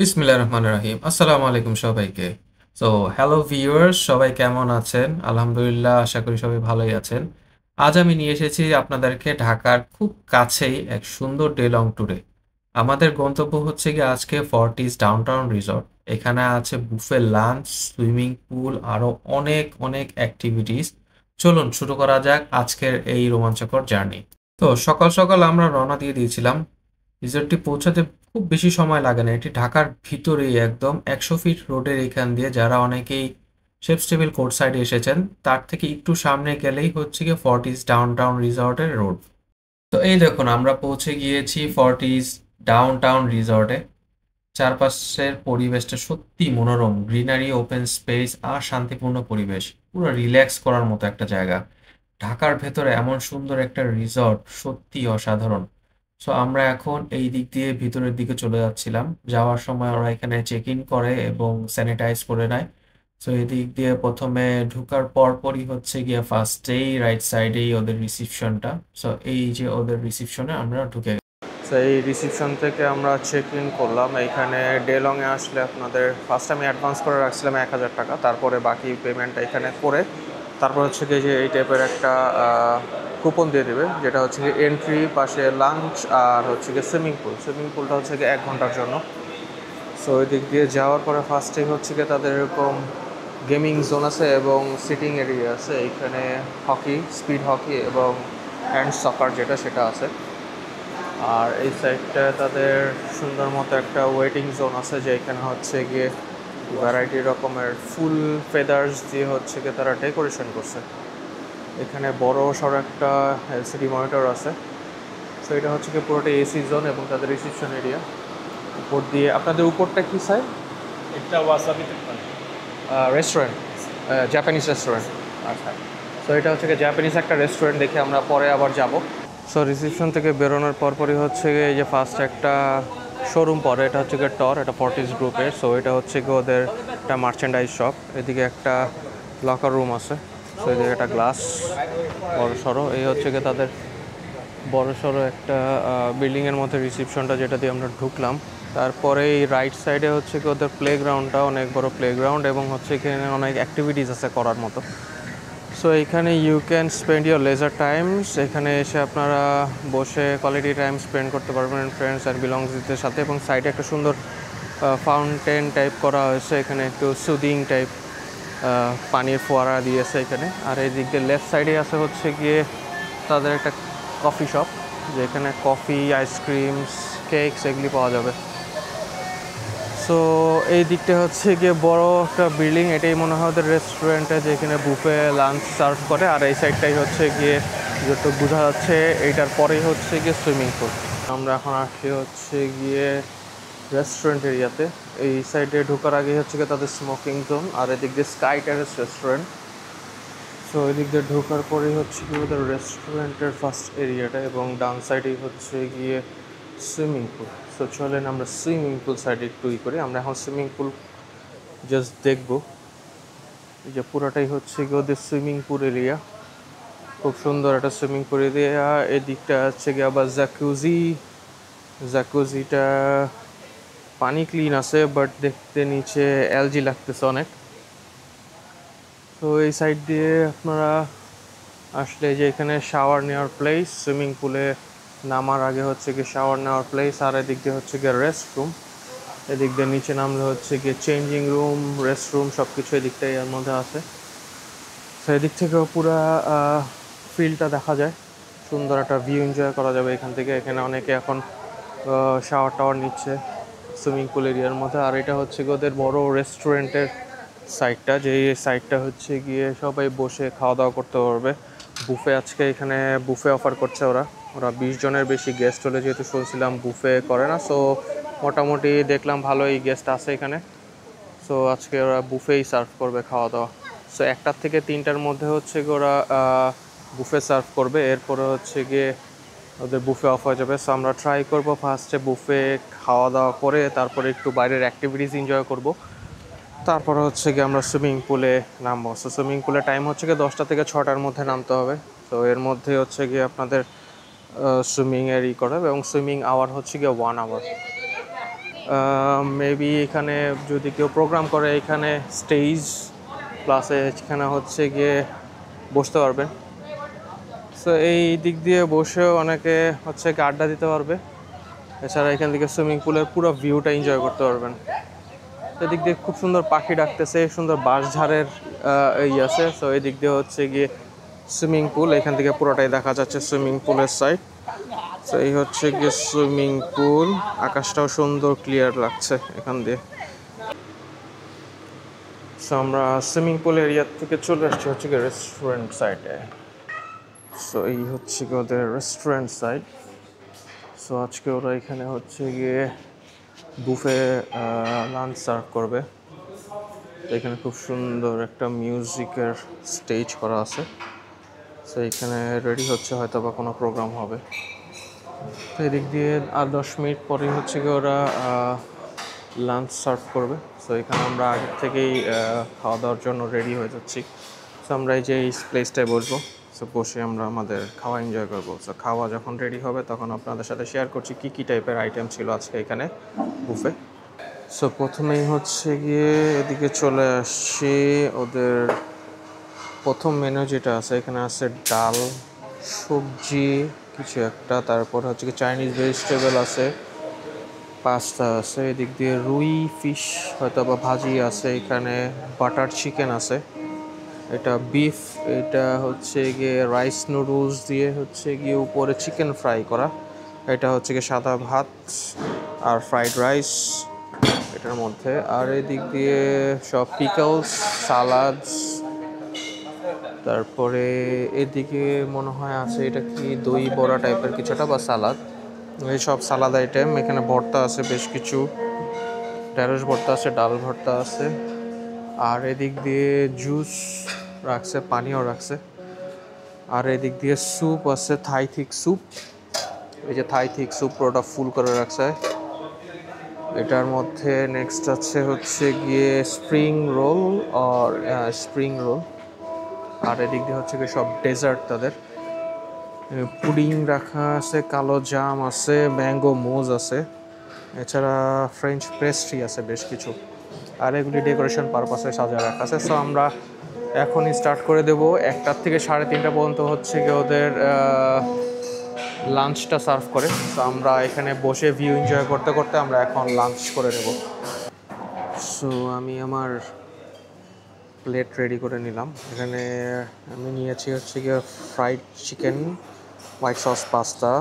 বিসমিল্লাহির রহমানির রহিম। আসসালামু আলাইকুম সবাইকে। সো হ্যালো ভিউয়ার্স, সবাই কেমন আছেন? আলহামদুলিল্লাহ, আশা করি সবাই ভালোই আছেন। আজ আমি নিয়ে এসেছি আপনাদেরকে ঢাকার খুব কাছেই এক সুন্দর ডে লং ট্যুরে। আমাদের গন্তব্য হচ্ছে গিয়ে আজকে ফর্টিস ডাউনটাউন রিসর্ট। এখানে আছে বুফে লাঞ্চ, সুইমিং পুল আরো অনেক অনেক অ্যাক্টিভিটিস। চলুন শুরু করা যাক আজকের এই রোমাঞ্চকর জার্নি। তো সকাল সকাল আমরা রওনা দিয়ে দিয়েছিলাম। রিসোর্টটি পৌঁছাতে খুব বেশি সময় লাগে না। এটি ঢাকার ভিতরেই একদম ১০০ ফিট রোডের এখান দিয়ে যারা অনেকেই শেপস টেবিল কোর্ট সাইডে এসেছেন তার থেকে একটু সামনে গেলেই হচ্ছে গিয়ে ফর্টিস ডাউনটাউন রিসর্টের রোড। তো এই দেখুন আমরা পৌঁছে গিয়েছি ফর্টিস ডাউনটাউন রিসর্টে। চারপাশের পরিবেশটা সত্যি মনোরম, গ্রিনারি, ওপেন স্পেস আর শান্তিপূর্ণ পরিবেশ, পুরো রিল্যাক্স করার মতো একটা জায়গা। ঢাকার ভেতরে এমন সুন্দর একটা রিসর্ট সত্যি অসাধারণ। সো আমরা এখন এই দিক দিয়ে ভিতরের দিকে চলে যাচ্ছিলাম। যাওয়ার সময় ওরা এখানে চেক ইন করে এবং স্যানিটাইজ করে নেয়। সো এই দিক দিয়ে প্রথমে ঢোকার পরপরই হচ্ছে গিয়ে ফার্স্টেই রাইট সাইডেই ওদের রিসিপশনটা। সো এই যে ওদের রিসিপশনে আমরা ঢুকে, তো এই রিসিপশন থেকে আমরা চেক ইন করলাম। এইখানে ডে লংয়ে আসলে আপনাদের ফার্স্ট আমি অ্যাডভান্স করে রাখছিলাম ১,০০০ টাকা, তারপরে বাকি পেমেন্টটা এখানে করে তারপর হচ্ছে কি যে এই টাইপের একটা কুপন দিয়ে দেবে, যেটা হচ্ছে কি এন্ট্রি, পাশে লাঞ্চ আর হচ্ছে কি সুইমিং পুলটা হচ্ছে কি ১ ঘন্টার জন্য। সো ওই দিক দিয়ে যাওয়ার পরে ফার্স্টেই হচ্ছে কি তাদের এরকম গেমিং জোন আছে এবং সিটিং এরিয়া আছে। এইখানে হকি, স্পিড হকি এবং হ্যান্ড সকার যেটা সেটা আছে। আর এই সাইডটা তাদের সুন্দর মতো একটা ওয়েটিং জোন আছে, যে এখানে হচ্ছে গিয়ে ভ্যারাইটি রকমের ফুল ফেদার্স দিয়ে হচ্ছে গিয়ে তারা ডেকোরেশন করছে। এখানে বড় সড়ো একটা এলসিডি মনিটর আছে। সো এটা হচ্ছে গিয়ে পুরোটা এসি জোন এবং তাদের রিসিপশন এরিয়া। উপর দিয়ে আপনাদের উপরটা কি স্যার? একটা ওয়াসাবি তেল। Restaurant, Japanese restaurant. আচ্ছা, সো এটা হচ্ছে গিয়ে জাপানিজ একটা রেস্টুরেন্ট, দেখে আমরা পরে আবার যাব। সো রিসেপশন থেকে বেরোনোর পরপরই হচ্ছে গিয়ে এই যে ফার্স্ট একটা শোরুম পরে, এটা হচ্ছে গিয়ে টর, এটা ফর্টিস গ্রুপের। সো এটা হচ্ছে গিয়ে ওদের একটা মার্চেন্ডাইজ শপ। এদিকে একটা লকার রুম আছে। সো এদিকে একটা গ্লাস বড় সড়ো, এই হচ্ছে গিয়ে তাদের বড় সড়ো একটা বিল্ডিংয়ের মধ্যে রিসেপশনটা, যেটা দিয়ে আমরা ঢুকলাম। তারপরে এই রাইট সাইডে হচ্ছে কি ওদের প্লেগ্রাউন্ডটা, অনেক বড় প্লেগ্রাউন্ড এবং হচ্ছে এখানে অনেক অ্যাক্টিভিটিস আছে করার মতো। সো এইখানে you can spend your leisure times. এখানে এসে আপনারা বসে কোয়ালিটি টাইম স্পেন্ড করতে পারবেন ফ্রেন্ডস অ্যান্ড বিলংসদের সাথে। এবং সাইডে একটা সুন্দর ফাউন্টেন টাইপ করা হয়েছে, এখানে একটু সুদিং টাইপ পানির ফোয়ারা দিয়েছে এখানে। আর এই দিক দিয়ে লেফট সাইডে আছে হচ্ছে গিয়ে তাদের একটা কফি শপ, যেখানে কফি, আইসক্রিমস, কেকস এগুলি পাওয়া যাবে। সো এই দিকটা হচ্ছে গিয়ে বড় একটা বিল্ডিং, এটাই মনে হয় ওদের রেস্টুরেন্টে, যেখানে বুফে লাঞ্চ সার্ভ করে। আর এই সাইডটাই হচ্ছে গিয়ে যতটুকু বোঝা যাচ্ছে এইটার পরেই হচ্ছে গিয়ে সুইমিং পুল। আমরা এখন আসছি হচ্ছে গিয়ে রেস্টুরেন্ট এরিয়াতে। এই সাইডে ঢোকার আগে হচ্ছে গিয়ে তাদের স্মোকিং জোন, আর এদিক দিয়ে স্কাই টেরেস রেস্টুরেন্ট। সো এই দিক দিয়ে ঢোকার পরেই হচ্ছে গিয়ে ওদের রেস্টুরেন্টের ফার্স্ট এরিয়াটা, এবং ডান সাইডেই হচ্ছে গিয়ে সুইমিং পুল। সো চলেন আমরা সুইমিং পুল সাইডে একটু করি। আমরা এখন সুইমিং পুল জাস্ট দেখবো। এই যে পুরোটাই হচ্ছে গিয়ে ওদের সুইমিং পুল এরিয়া, খুব সুন্দর একটা সুইমিং পুল এরিয়া। এদিকটা হচ্ছে গিয়ে আবার জাকুজিটা পানি ক্লিন আছে, বাট দেখতে নিচে অ্যালজি লাগতেছে অনেক। তো এই সাইড দিয়ে আপনারা আসলে যে এখানে শাওয়ার নেওয়ার প্লেস, সুইমিং পুলে নামার আগে হচ্ছে গিয়ে শাওয়ার নেওয়ার প্লেস। আর এদিক দিয়ে হচ্ছে গিয়ে রেস্ট রুম। এদিক দিয়ে নিচে নামলে হচ্ছে গিয়ে চেঞ্জিং রুম, রেস্ট রুম, সব কিছু এদিকটাই এর মধ্যে আছে। তো এদিক থেকেও পুরা ফিল্ডটা দেখা যায়, সুন্দর একটা ভিউ এনজয় করা যাবে এখান থেকে। এখানে অনেকে এখন শাওয়ার টাওয়ার নিচ্ছে সুইমিং পুল এরিয়ার মধ্যে। আর এটা হচ্ছে গিয়ে ওদের বড় রেস্টুরেন্টের সাইডটা, যে সাইডটা হচ্ছে গিয়ে সবাই বসে খাওয়া দাওয়া করতে পারবে। বুফে আজকে এখানে বুফে অফার করছে ওরা। 20 জনের বেশি গেস্ট হলে, যেহেতু শুনছিলাম বুফে করে না, সো মোটামুটি দেখলাম ভালোই গেস্ট আছে এখানে। সো আজকে ওরা বুফেই সার্ভ করবে খাওয়া দাওয়া। সো 1টা থেকে 3টার মধ্যে হচ্ছে গিয়ে ওরা বুফে সার্ভ করবে, এরপরে হচ্ছে গিয়ে ওদের বুফে অফ হয়ে যাবে। সো আমরা ট্রাই করব ফার্স্টে বুফে খাওয়া দাওয়া করে তারপরে একটু বাইরের অ্যাক্টিভিটিস এনজয় করব, তারপরে হচ্ছে গিয়ে আমরা সুইমিং পুলে নামবো। সো সুইমিং পুলের টাইম হচ্ছে গিয়ে 10টা থেকে 6টার মধ্যে নামতে হবে। তো এর মধ্যে হচ্ছে গিয়ে আপনাদের সুইমিংয়ের করে, এবং সুইমিং আওয়ার হচ্ছে গিয়ে 1 আওয়ার। মেবি এখানে যদি কেউ প্রোগ্রাম করে এখানে স্টেজ প্লাসে এখানে হচ্ছে গিয়ে বসতে পারবেন। সো এই দিক দিয়ে বসেও অনেকে হচ্ছে গিয়ে আড্ডা দিতে পারবে। এছাড়া এখান থেকে সুইমিং পুলের পুরো ভিউটা এনজয় করতে পারবেন। এদিক দিয়ে খুব সুন্দর পাখি ডাকতেছে, সুন্দর বাঁশঝাড়ের এই আছে। সো এদিক দিয়ে হচ্ছে গিয়ে সুইমিং পুল, এখান থেকে পুরোটাই দেখা যাচ্ছে সুইমিং পুলের সাইড। তো এই হচ্ছে গিয়ে সুইমিং পুল, আকাশটাও সুন্দর ক্লিয়ার লাগছে এখান দিয়ে। সো আমরা সুইমিং পুল এরিয়া থেকে চলে আসছি হচ্ছে গিয়ে রেস্টুরেন্ট সাইডে। সো এই হচ্ছে গিয়ে ওদের রেস্টুরেন্ট সাইড। সো আজকে ওরা এখানে হচ্ছে গিয়ে বুফে লাঞ্চ সার্ভ করবে। এখানে খুব সুন্দর একটা মিউজিকের স্টেজ করা আছে। সো এখানে রেডি হচ্ছে, হয়তো বা কোনো প্রোগ্রাম হবে। তো এদিক দিয়ে আর 10 মিনিট পরে হচ্ছে গিয়ে ওরা লাঞ্চ সার্ভ করবে। সো এখানে আমরা আগে থেকেই খাওয়া দাওয়ার জন্য রেডি হয়ে যাচ্ছি। সো আমরা এই যে এই প্লেসটায় বসবো, সো বসে আমরা আমাদের খাওয়া এনজয় করবো। সো খাওয়া যখন রেডি হবে তখন আপনাদের সাথে শেয়ার করছি কী কী টাইপের আইটেম ছিল আজকে এখানে বুফে। সো প্রথমেই হচ্ছে গিয়ে এদিকে চলে আসছি, ওদের প্রথম মেনু যেটা আছে এখানে আছে ডাল, সবজি কিছু একটা, তারপর হচ্ছে কি চাইনিজ ভেজিটেবল আছে, পাস্তা আছে, এদিক দিয়ে রুই ফিশ হয়তো বা ভাজি আছে, এখানে বাটার চিকেন আছে, এটা বিফ, এটা হচ্ছে গিয়ে রাইস নুডলস দিয়ে হচ্ছে গিয়ে উপরে চিকেন ফ্রাই করা, এটা হচ্ছে গিয়ে সাদা ভাত আর ফ্রাইড রাইস এটার মধ্যে, আর এদিক দিয়ে সব পিকলস, সালাদস, তারপরে এদিকে মনে হয় আছে এটা কি দই বড়া টাইপের কিছুটা বা সালাদ, এই সব সালাদ আইটেম। এখানে ভর্তা আছে বেশ কিছু, ঢেঁড়স ভর্তা আছে, ডাল ভর্তা আছে, আর এদিক দিয়ে জুস রাখছে, পানিও রাখছে, আর এদিক দিয়ে স্যুপ আছে, থাই থিক স্যুপ, এই যে থাই থিক স্যুপ পুরোটা ফুল করে রাখছে। এটার মধ্যে নেক্সট আছে হচ্ছে গিয়ে স্প্রিং রোল আর স্প্রিং রোল, আর এদিক দিয়ে হচ্ছে গিয়ে সব ডেজার্ট, তাদের পুডিং রাখা আছে, কালো জাম আছে, ম্যাঙ্গো মোজ আছে, এছাড়া ফ্রেঞ্চ পেস্ট্রি আছে বেশ কিছু, আর এগুলি ডেকোরেশন পারপাসে সাজায় রাখা আছে। সো আমরা এখনই স্টার্ট করে দেবো, 1টা থেকে 3:30 পর্যন্ত হচ্ছে গিয়ে ওদের লাঞ্চটা সার্ভ করে। তো আমরা এখানে বসে ভিউ এনজয় করতে করতে আমরা এখন লাঞ্চ করে নেব। সো আমি আমার প্লেট রেডি করে নিলাম। এখানে আমি নিয়েছি হচ্ছে গিয়ে fried chicken, white sauce pasta,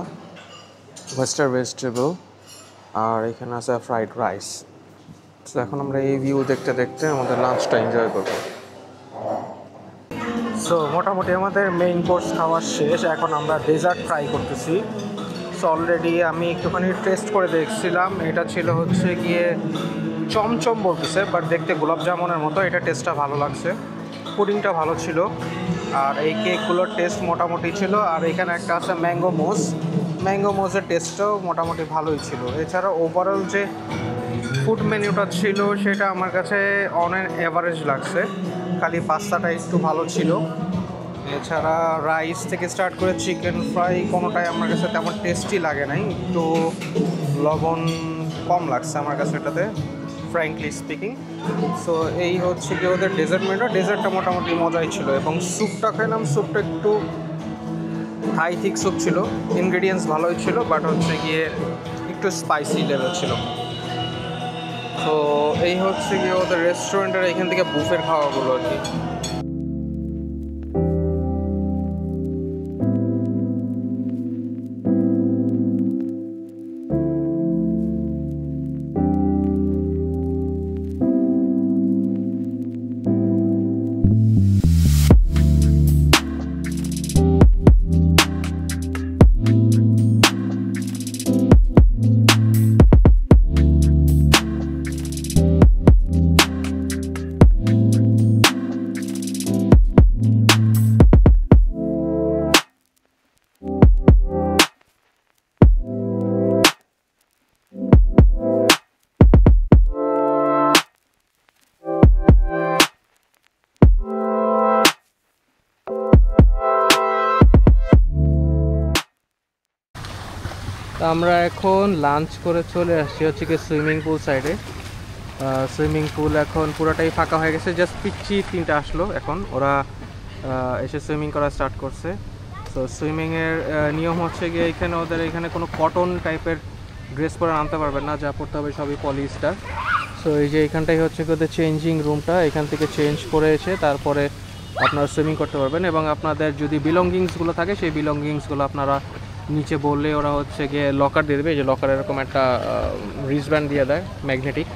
western vegetable, আর এখানে আছে ফ্রাইড রাইস। তো এখন আমরা এই ভিউ দেখতে দেখতে আমাদের লাঞ্চটা এনজয় করবো। সো মোটামুটি আমাদের মেইন কোর্স খাওয়া শেষ, এখন আমরা ডেজার্ট ট্রাই করতেছি। সো অলরেডি আমি একটুখানি টেস্ট করে দেখছিলাম, এটা ছিল হচ্ছে গিয়ে চমচম বলতেছে, বাট দেখতে গোলাপ জামুনের মতো, এটা টেস্টটা ভালো লাগছে, পুডিংটা ভালো ছিল, আর এই কেকগুলোর টেস্ট মোটামুটি ছিল। আর এখানে একটা আছে ম্যাঙ্গো মোজ, ম্যাঙ্গো মোজের টেস্টটাও মোটামুটি ভালোই ছিল। এছাড়া ওভারঅল যে ফুড মেনুটা ছিল সেটা আমার কাছে অন অ্যান অ্যাভারেজ লাগছে, খালি পাস্তাটা একটু ভালো ছিল। এছাড়া রাইস থেকে স্টার্ট করে চিকেন ফ্রাই কোনোটাই আমার কাছে তেমন টেস্টি লাগে নাই, একটু লবণ কম লাগছে আমার কাছে এটাতে, ফ্র্যাঙ্কলি স্পিকিং। সো এই হচ্ছে কি ওদের ডেজার্ট মেনুটা, ডেজার্টটা মোটামুটি মজাই ছিল, এবং স্যুপটা খেলাম, স্যুপটা একটু হাই থিক স্যুপ ছিল, ইনগ্রেডিয়েন্টস ভালোই ছিল, বাট হচ্ছে গিয়ে একটু স্পাইসি লেভেল ছিল। তো এই হচ্ছে গিয়ে ওদের রেস্টুরেন্টের এখান থেকে বুফের খাওয়াগুলো আর কি। তো আমরা এখন লাঞ্চ করে চলে আসছি হচ্ছে কি সুইমিং পুল সাইডে। সুইমিং পুল এখন পুরোটাই ফাঁকা হয়ে গেছে, জাস্ট পিচ্ছি 3টা আসলো, এখন ওরা এসে সুইমিং করা স্টার্ট করছে। তো সুইমিংয়ের নিয়ম হচ্ছে গিয়ে এখানে ওদের এখানে কোনো কটন টাইপের ড্রেস পরে আনতে পারবেন না, যা পরতে হবে সবই পলিস্টার। সো এই যে এখানটাই হচ্ছে কি ওদের চেঞ্জিং রুমটা, এখান থেকে চেঞ্জ করে এসে তারপরে আপনারা সুইমিং করতে পারবেন। এবং আপনাদের যদি বিলঙ্গিংসগুলো থাকে সেই বিলঙ্গিংসগুলো আপনারা নিচে বললে ওরা হচ্ছে গিয়ে লকার দিয়ে দেবে। এই যে লকার এরকম একটা রিস্টব্যান্ড দিয়ে দেয় ম্যাগনেটিক,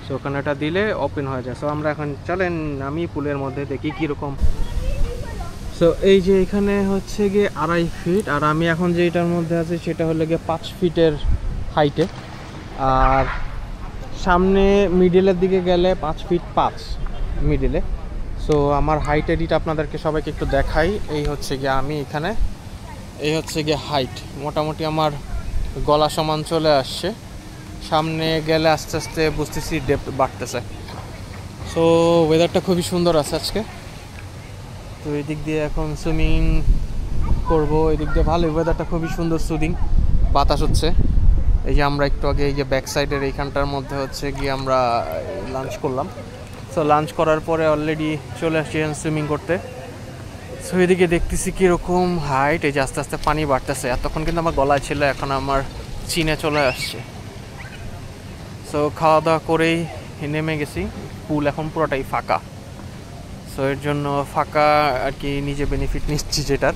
সো ওখানে এটা দিলে ওপেন হয়ে যায়। সো আমরা এখন চলেন আমি পুলের মধ্যে দেখি কীরকম। সো এই যে এখানে হচ্ছে গিয়ে 2.5 ফিট, আর আমি এখন যেটার মধ্যে আছি সেটা হলো গিয়ে 5 ফিটের হাইটে, আর সামনে মিডিলের দিকে গেলে 5 ফিট 5 মিডিলে। সো আমার হাইট এডিট আপনাদেরকে সবাইকে একটু দেখাই। এই হচ্ছে গিয়ে আমি এখানে, এই হচ্ছে গিয়ে হাইট, মোটামুটি আমার গলা সমান চলে আসছে। সামনে গেলে আস্তে আস্তে বুঝতেছি ডেপথ বাড়তেছে। সো ওয়েদারটা খুবই সুন্দর আছে আজকে। তো এই দিক দিয়ে এখন সুইমিং করব, এই দিক দিয়ে ভালোই, ওয়েদারটা খুবই সুন্দর, সুদিং, বাতাস হচ্ছে। এই যে আমরা একটু আগে এই যে ব্যাক সাইডের এইখানটার মধ্যে হচ্ছে গিয়ে আমরা লাঞ্চ করলাম। সো লাঞ্চ করার পরে অলরেডি চলে আসছি সুইমিং করতে। সো এদিকে দেখতেছি কীরকম হাইট, এই যে আস্তে আস্তে পানি বাড়তেছে। এতক্ষণ কিন্তু আমার গলায় ছিল, এখন আমার চিনে চলে আসছে। সো খাওয়া দাওয়া করেই নেমে গেছি, পুল এখন পুরোটাই ফাঁকা। সো এর জন্য ফাঁকা আর কি নিজে বেনিফিট নিচ্ছি যেটার।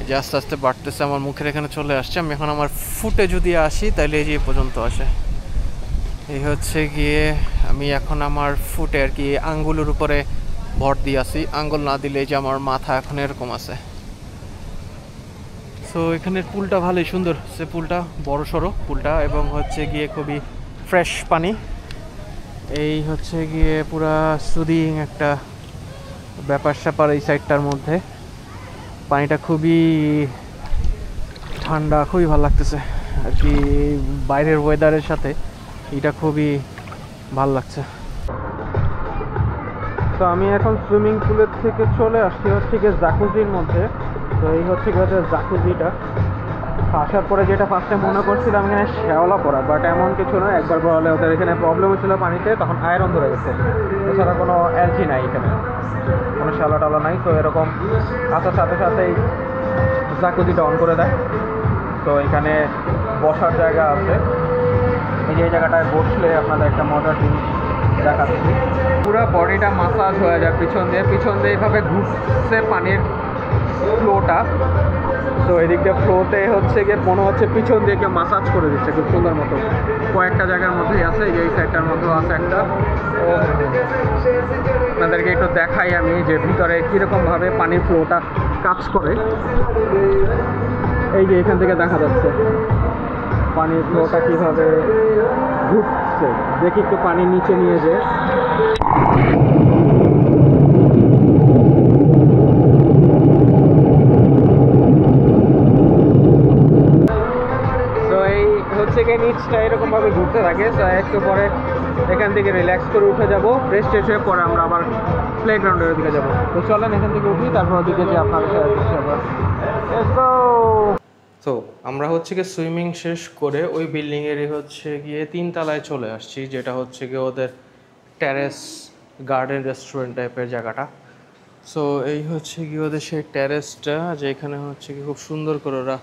এই যে আস্তে আস্তে বাড়তেছে, আমার মুখের এখানে চলে আসছে। আমি এখন আমার ফুটে যদি আসি তাহলে এই যে পর্যন্ত আসে। এই হচ্ছে গিয়ে আমি এখন আমার ফুটে আর কি আঙ্গুলের উপরে ভর দিয়ে আসি, আঙ্গুল না দিলে যে আমার মাথা এখন এরকম আছে। সো এখানের পুলটা ভালোই সুন্দর, সে পুলটা বড় সড়ো পুলটা, এবং হচ্ছে গিয়ে খুবই ফ্রেশ পানি। এই হচ্ছে গিয়ে পুরা সুদিং একটা ব্যাপার স্যাপার এই সাইডটার মধ্যে। পানিটা খুবই ঠান্ডা, খুবই ভালো লাগতেছে আর কি, বাইরের ওয়েদারের সাথে এটা খুবই ভালো লাগছে। তো আমি এখন সুইমিং পুলের থেকে চলে আসছি হচ্ছে গিয়ে জাকুজির মধ্যে। তো এই হচ্ছে গিয়ে জাকুজিটা। আসার পরে যেটা ফার্স্টে মনে করছিলাম এখানে শ্যাওলা পড়া, বাট এমন কিছু না। একবার বলে ওদের এখানে প্রবলেম হচ্ছিলো পানিতে, তখন আয়রন ধরে গেছে, এছাড়া কোনো অ্যালজি নাই এখানে, কোনো শ্যাওলা টালা নাই। তো এরকম আসার সাথে সাথেই জাকুজিটা অন করে দেয়। তো এখানে বসার জায়গা আছে, এই যে এই জায়গাটায় বসলে আপনাদের একটা মজার জিনিস দেখাচ্ছি, পুরো বডিটা মাসাজ হয়ে যায় পিছন দিয়ে এইভাবে ঘুরছে পানির ফ্লোটা। তো এদিক দিয়ে ফ্লোতে হচ্ছে গিয়ে মনে হচ্ছে পিছন দিয়ে কেউ মাসাজ করে দিচ্ছে খুব সুন্দর মতো। কয়েকটা জায়গার মধ্যেই আছে, এই সাইডটার মধ্যেও আছে একটা। আপনাদেরকে একটু দেখাই আমি যে ভিতরে কীরকমভাবে পানির ফ্লোটা কাজ করে। এই যে এখান থেকে দেখা যাচ্ছে পানির ফ্লোটা কীভাবে ঘুরছে, দেখি একটু পানির নিচে নিয়ে যে। থেকে নিচটা এরকমভাবে ঘুরতে থাকে। তো একটু পরে এখান থেকে রিল্যাক্স করে উঠে যাব, ফ্রেশ ট্রেশ হয়ে পরে আমরা আবার প্লেগ্রাউন্ডের দিকে যাব। তো চলেন এখান থেকে উঠি, তারপর ওদিকে যে আপনাদের শেয়ার করছি আবার। তো আমরা হচ্ছে গিয়ে সুইমিং শেষ করে ওই বিল্ডিংয়েরই হচ্ছে গিয়ে 3 তলায় চলে আসছি, যেটা হচ্ছে গিয়ে ওদের টেরেস গার্ডেন রেস্টুরেন্ট টাইপের জায়গাটা। সো এই হচ্ছে গিয়ে ওদের সেই টেরেসটা, যেখানে হচ্ছে কি খুব সুন্দর করে ওরা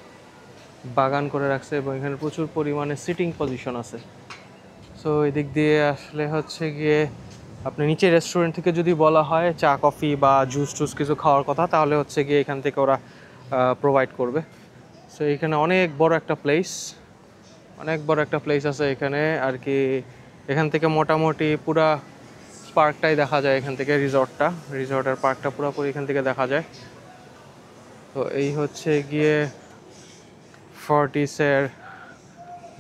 বাগান করে রাখছে, এবং এখানে প্রচুর পরিমাণে সিটিং পজিশন আছে। সো এদিক দিয়ে আসলে হচ্ছে গিয়ে আপনি নিচে রেস্টুরেন্ট থেকে যদি বলা হয় চা কফি বা জুস টুস কিছু খাওয়ার কথা, তাহলে হচ্ছে গিয়ে এখান থেকে ওরা প্রোভাইড করবে। সো এখানে অনেক বড় একটা প্লেস আছে এখানে আর কি। এখান থেকে মোটামুটি পুরা পার্কটাই দেখা যায়, এখান থেকে রিসর্টের পার্কটা পুরোপুরি এখান থেকে দেখা যায়। তো এই হচ্ছে গিয়ে ফর্টিসের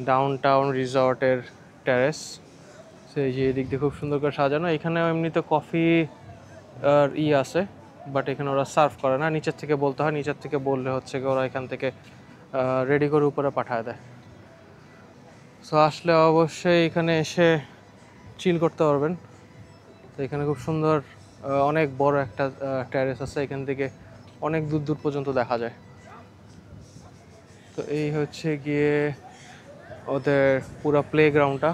ডাউনটাউন রিসর্টের টেরেস। সেই যে এদিক দিয়ে খুব সুন্দর করে সাজানো। এখানেও এমনিতে কফি আর আছে, বাট এখানে ওরা সার্ভ করে না, নিচের থেকে বলতে হয়। নিচের থেকে বললে হচ্ছে কি ওরা এখান থেকে রেডি করে উপরে পাঠায় দেয়। সো আসলে অবশ্যই এখানে এসে চিল করতে পারবেন। তো এখানে খুব সুন্দর অনেক বড় একটা টেরেস আছে, এখান থেকে অনেক দূর পর্যন্ত দেখা যায়। তো এই হচ্ছে গিয়ে ওদের পুরো প্লেগ্রাউন্ডটা।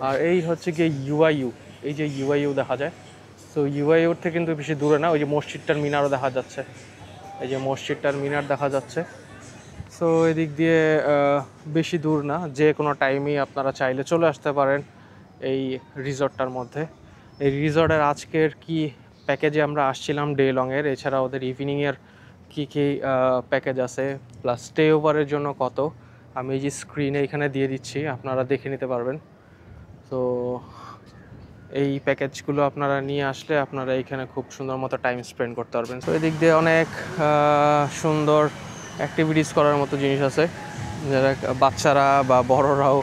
আর এই হচ্ছে গিয়ে ইউআইইউ, এই যে ইউআইইউ দেখা যায়। তো ইউআইইউর থেকে কিন্তু বেশি দূরে না, ওই যে মসজিদটার মিনারও দেখা যাচ্ছে, এই যে মসজিদটার মিনার দেখা যাচ্ছে। সো এদিক দিয়ে বেশি দূর না, যে কোনো টাইমেই আপনারা চাইলে চলে আসতে পারেন এই রিসর্টটার মধ্যে। এই রিসর্টের আজকের কি প্যাকেজে আমরা আসছিলাম ডে লংয়ের, এছাড়া ওদের ইভিনিংয়ের কী কী প্যাকেজ আছে, প্লাস স্টে ওভারের জন্য কত, আমি এই যে স্ক্রিনে এখানে দিয়ে দিচ্ছি, আপনারা দেখে নিতে পারবেন। তো এই প্যাকেজগুলো আপনারা নিয়ে আসলে আপনারা এইখানে খুব সুন্দর মতো টাইম স্পেন্ড করতে পারবেন। তো এদিক দিয়ে অনেক সুন্দর অ্যাক্টিভিটিস করার মতো জিনিস আছে, যারা বাচ্চারা বা বড়রাও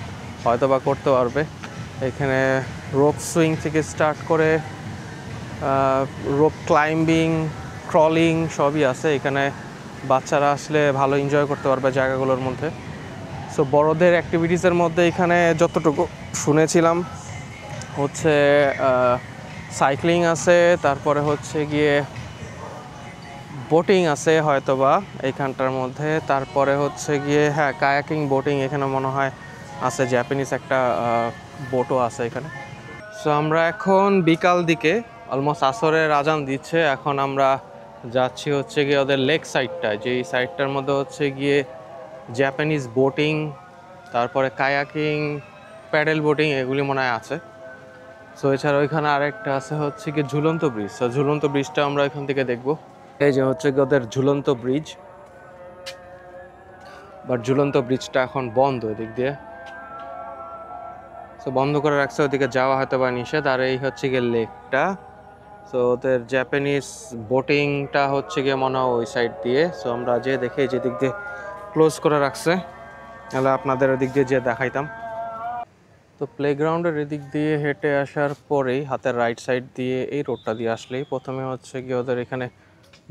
হয়তো বা করতে পারবে। এখানে রোপ সুইং থেকে স্টার্ট করে রোপ ক্লাইম্বিং, ক্রলিং সবই আছে এখানে। বাচ্চারা আসলে ভালো এনজয় করতে পারবে জায়গাগুলোর মধ্যে। সো বড়দের অ্যাক্টিভিটিসের মধ্যে এখানে যতটুকু শুনেছিলাম হচ্ছে সাইক্লিং আছে, তারপরে হচ্ছে গিয়ে বোটিং আছে হয়তোবা এইখানটার মধ্যে, তারপরে হচ্ছে গিয়ে হ্যাঁ কায়াকিং, বোটিং এখানে মনে হয় আছে, জাপানিজ একটা বোটও আছে এখানে। সো আমরা এখন বিকাল দিকে অলমোস্ট আসরের আজান দিচ্ছে, এখন আমরা যাচ্ছি হচ্ছে গিয়ে ওদের লেক সাইডটা, যেই সাইডটার মধ্যে হচ্ছে গিয়ে জাপানিজ বোটিং, তারপরে কায়াকিং, প্যাডেল বোটিং এগুলি মনে হয় আছে। সো এছাড়া ওইখানে আরেকটা আছে হচ্ছে কি ঝুলন্ত ব্রিজ। সো ঝুলন্ত ব্রিজটা আমরা এখান থেকে দেখব। এই যে হচ্ছে কি ওদের ঝুলন্ত ব্রিজ, বাট ঝুলন্ত ব্রিজটা এখন বন্ধ এদিক দিয়ে। সো বন্ধ করে রাখছে, ওদিকে যাওয়া হয়তো বা নিষেধ। আর এই হচ্ছে গিয়ে লেকটা। সো ওদের জাপানিজ বোটিংটা হচ্ছে গিয়ে মনে হয় ওই সাইড দিয়ে। সো আমরা যে দেখি যে দিক দিয়ে ক্লোজ করে রাখছে, তাহলে আপনাদের ওদিক দিয়ে যে দেখাইতাম। তো প্লেগ্রাউন্ডের এদিক দিয়ে হেঁটে আসার পরেই হাতের রাইট সাইড দিয়ে এই রোডটা দিয়ে আসলেই প্রথমে হচ্ছে গিয়ে ওদের এখানে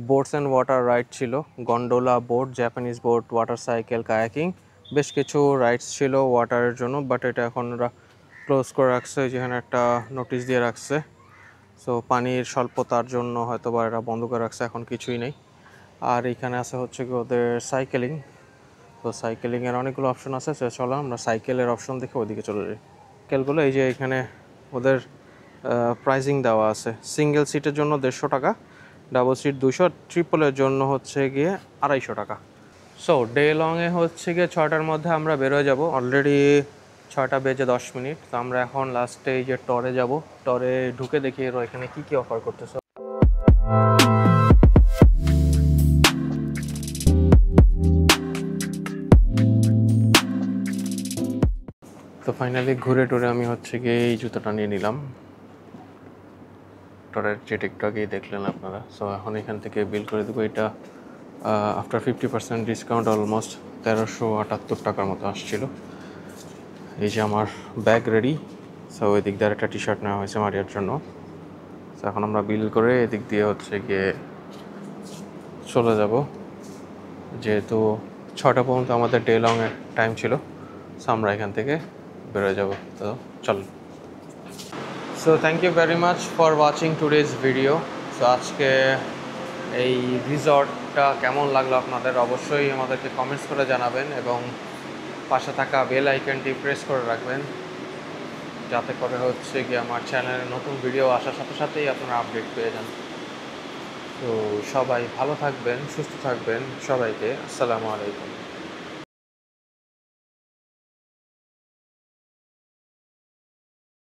বোটস অ্যান্ড ওয়াটার রাইড ছিল, gondola boat, Japanese boat, water cycle, kayaking, বেশ কিছু রাইডস ছিল ওয়াটারের জন্য, বাট এটা এখন ওরা ক্লোজ করে রাখছে, যেখানে একটা নোটিশ দিয়ে রাখছে। সো পানির স্বল্পতার জন্য হয়তো বা এরা বন্ধ করে রাখছে, এখন কিছুই নেই। আর এখানে আছে হচ্ছে কি ওদের সাইকেলিং। তো সাইকেলিংয়ের অনেকগুলো অপশন আছে, সে চলো আমরা সাইকেলের অপশন দেখে ওদিকে চলে যাই। সাইকেলগুলো এই যে এখানে ওদের প্রাইজিং দেওয়া আছে, সিঙ্গেল সিটের জন্য 150 টাকা, ডাবল সিট 200, ট্রিপলের জন্য হচ্ছে গিয়ে 250 টাকা। সো ডে লংয়ে হচ্ছে গিয়ে 6টার মধ্যে আমরা বেরোয় যাব, অলরেডি 6টা বেজে 10 মিনিট। তো আমরা এখন লাস্টে এই যে টরে যাব, টরে ঢুকে দেখি এরা এখানে কী কী অফার করতেছে। তো ফাইনালি ঘুরে টুরে আমি হচ্ছে গিয়ে এই জুতোটা নিয়ে নিলাম, টরের যে টিকটকেই দেখলেন আপনারা। সো এখন এখান থেকে বিল করে দেবো। এটা আফটার 50% ডিসকাউন্ট অলমোস্ট 1378 টাকার মতো আসছিল। এই যে আমার ব্যাগ রেডি। সো ওই দিক দিয়ে একটা টি শার্ট নেওয়া হয়েছে মারিয়ার জন্য। সো এখন আমরা বিল করে এদিক দিয়ে হচ্ছে গিয়ে চলে যাব, যেহেতু 6টা পর্যন্ত আমাদের ডে লংয়ের টাইম ছিল। সো আমরা এখান থেকে বেরোয় যাব। তো চলুন। So thank you very much for watching today's video. So আজকে এই রিসর্টটা কেমন লাগলো আপনাদের অবশ্যই আমাদেরকে কমেন্টস করে জানাবেন, এবং পাশে থাকা বেল আইকনটি প্রেস করে রাখবেন, যাতে করে হচ্ছে কি আমার চ্যানেলে নতুন ভিডিও আসার সাথে সাথেই আপনারা আপডেট পেয়ে যান। তো সবাই ভালো থাকবেন, সুস্থ থাকবেন, সবাইকে আসসালামু আলাইকুম।